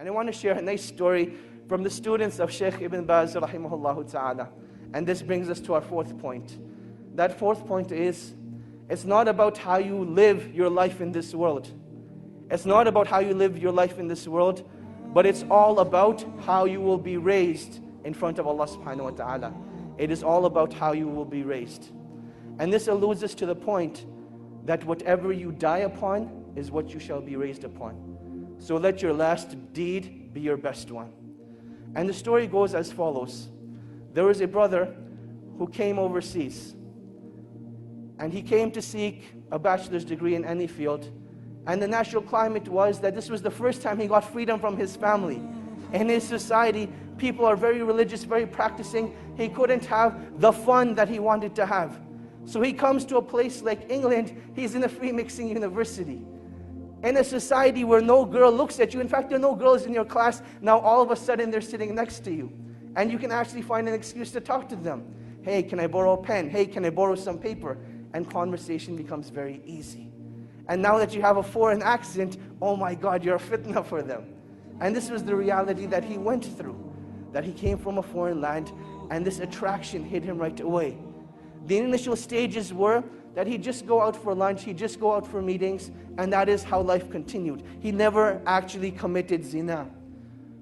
And I want to share a nice story from the students of Shaykh Ibn Baz rahimahullah ta'ala. And this brings us to our fourth point. That fourth point is, it's not about how you live your life in this world. It's not about how you live your life in this world, but it's all about how you will be raised in front of Allah subhanahu wa ta'ala. It is all about how you will be raised. And this alludes us to the point that whatever you die upon is what you shall be raised upon. So let your last deed be your best one. And the story goes as follows. There was a brother who came overseas. And he came to seek a bachelor's degree in any field. And the natural climate was that this was the first time he got freedom from his family. In his society, people are very religious, very practicing. He couldn't have the fun that he wanted to have. So he comes to a place like England. He's in a free mixing university. In a society where no girl looks at you. In fact, there are no girls in your class. Now all of a sudden they're sitting next to you. And you can actually find an excuse to talk to them. Hey, can I borrow a pen? Hey, can I borrow some paper? And conversation becomes very easy. And now that you have a foreign accent, oh my God, you're a fitna for them. And this was the reality that he went through. That he came from a foreign land, and this attraction hit him right away. The initial stages were that he'd just go out for lunch, he'd just go out for meetings, and that is how life continued. He never actually committed zina.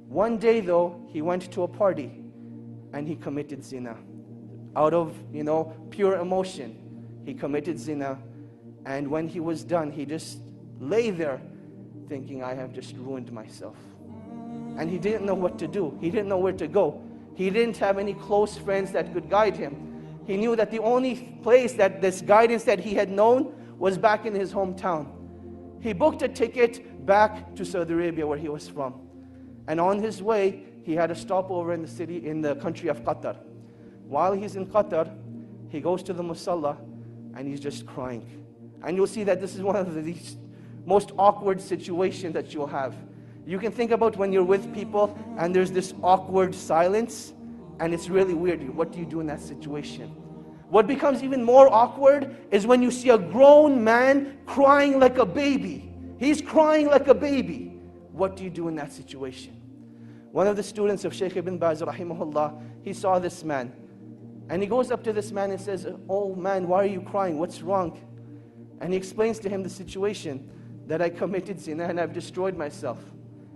One day though, he went to a party, and he committed zina. Out of, pure emotion, he committed zina. And when he was done, he just lay there thinking, I have just ruined myself. And he didn't know what to do. He didn't know where to go. He didn't have any close friends that could guide him. He knew that the only place that this guidance that he had known was back in his hometown. He booked a ticket back to Saudi Arabia where he was from. And on his way, he had a stopover in the country of Qatar. While he's in Qatar, he goes to the musalla and he's just crying. And you'll see that this is one of the most awkward situations that you'll have. You can think about when you're with people and there's this awkward silence, and it's really weird. What do you do in that situation? What becomes even more awkward is when you see a grown man crying like a baby. He's crying like a baby. What do you do in that situation? One of the students of Shaykh Ibn Baz rahimahullah, he saw this man. And he goes up to this man and says, oh man, why are you crying? What's wrong? And he explains to him the situation, that I committed zina and I've destroyed myself.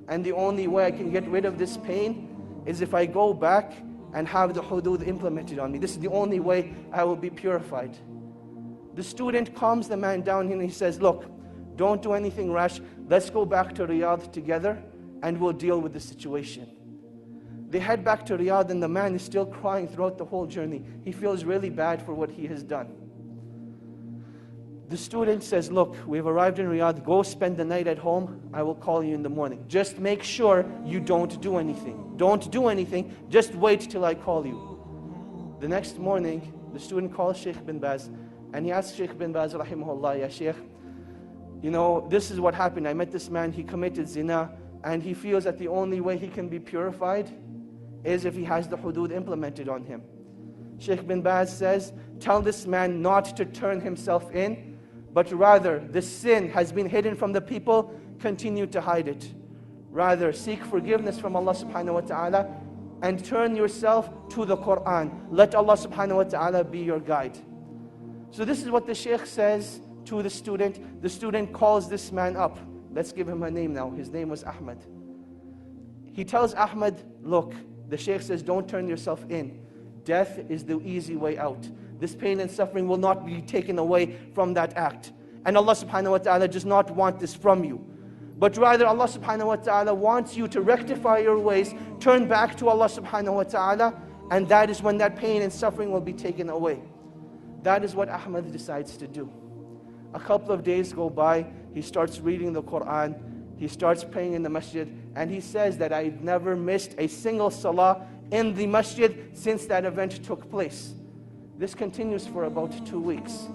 And the only way I can get rid of this pain is if I go back and have the hudud implemented on me. This is the only way I will be purified. The student calms the man down and he says, look, don't do anything rash. Let's go back to Riyadh together and we'll deal with the situation. They head back to Riyadh and the man is still crying throughout the whole journey. He feels really bad for what he has done. The student says, look, we've arrived in Riyadh. Go spend the night at home. I will call you in the morning. Just make sure you don't do anything. Don't do anything. Just wait till I call you. The next morning, the student calls Shaykh bin Baz and he asks Shaykh bin Baz, rahimahullah, ya Shaykh, this is what happened. I met this man, he committed zina, and he feels that the only way he can be purified is if he has the hudud implemented on him. Shaykh bin Baz says, tell this man not to turn himself in, but rather the sin has been hidden from the people, continue to hide it. Rather, seek forgiveness from Allah subhanahu wa ta'ala and turn yourself to the Quran. Let Allah subhanahu wa ta'ala be your guide. So this is what the Shaykh says to the student. The student calls this man up. Let's give him a name now. His name was Ahmad. He tells Ahmad, look, the Shaykh says, don't turn yourself in. Death is the easy way out. This pain and suffering will not be taken away from that act. And Allah subhanahu wa ta'ala does not want this from you. But rather Allah subhanahu wa ta'ala wants you to rectify your ways, turn back to Allah subhanahu wa ta'ala, and that is when that pain and suffering will be taken away. That is what Ahmad decides to do. A couple of days go by, he starts reading the Quran, he starts praying in the masjid, and he says that I've never missed a single salah in the masjid since that event took place. This continues for about 2 weeks.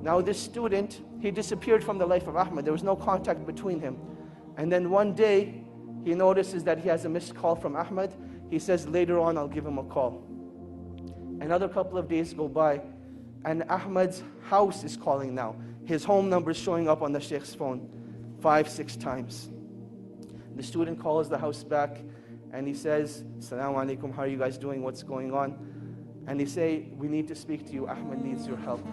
Now this student, he disappeared from the life of Ahmad. There was no contact between him. And then one day, he notices that he has a missed call from Ahmad. He says, later on, I'll give him a call. Another couple of days go by, and Ahmad's house is calling now. His home number is showing up on the Shaykh's phone 5-6 times. The student calls the house back and he says, "Assalamu alaikum, how are you guys doing? What's going on?" And they say, "We need to speak to you. Ahmad needs your help."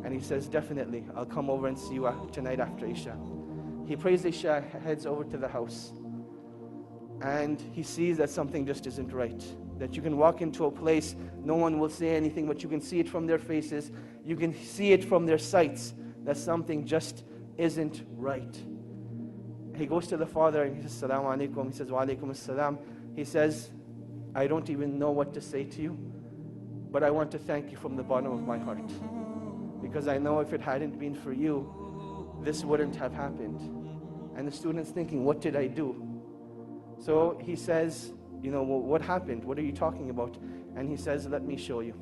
And he says, "Definitely, I'll come over and see you tonight after Isha." He prays Isha, heads over to the house, and he sees that something just isn't right. That you can walk into a place, no one will say anything, but you can see it from their faces, you can see it from their sights, that something just isn't right. He goes to the father and he says, "Assalamu alaikum." He says, "Wa alaikum assalam." He says, "I don't even know what to say to you, but I want to thank you from the bottom of my heart. Because I know if it hadn't been for you, this wouldn't have happened." And the student's thinking, what did I do? So he says, "Well, what happened? What are you talking about?" And he says, "Let me show you."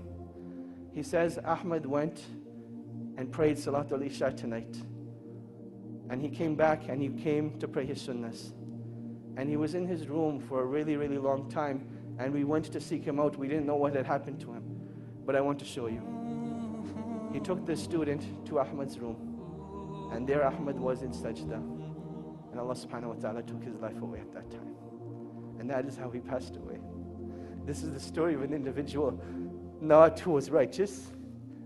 He says, "Ahmad went and prayed Salatul Isha tonight. And he came back and he came to pray his sunnahs. And he was in his room for a really, really long time. And we went to seek him out. We didn't know what had happened to him. But I want to show you." He took the student to Ahmad's room. And there Ahmad was in sajda. And Allah subhanahu wa ta'ala took his life away at that time. And that is how he passed away. This is the story of an individual, not who was righteous,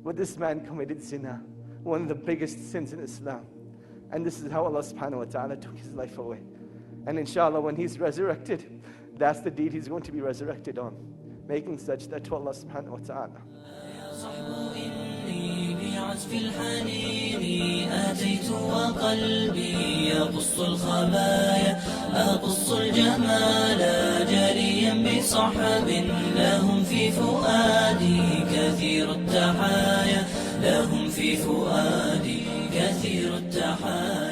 but this man committed zina, one of the biggest sins in Islam. And this is how Allah subhanahu wa ta'ala took his life away. And inshallah, when he's resurrected, that's the deed he's going to be resurrected on, making sajda to Allah subhanahu wa ta'ala. بعزف الحنين آتيت وقلبي يقص الخبايا أقص الجمال جاريا بصحب لهم في فؤادي كثير التحايا لهم في فؤادي كثير التحايا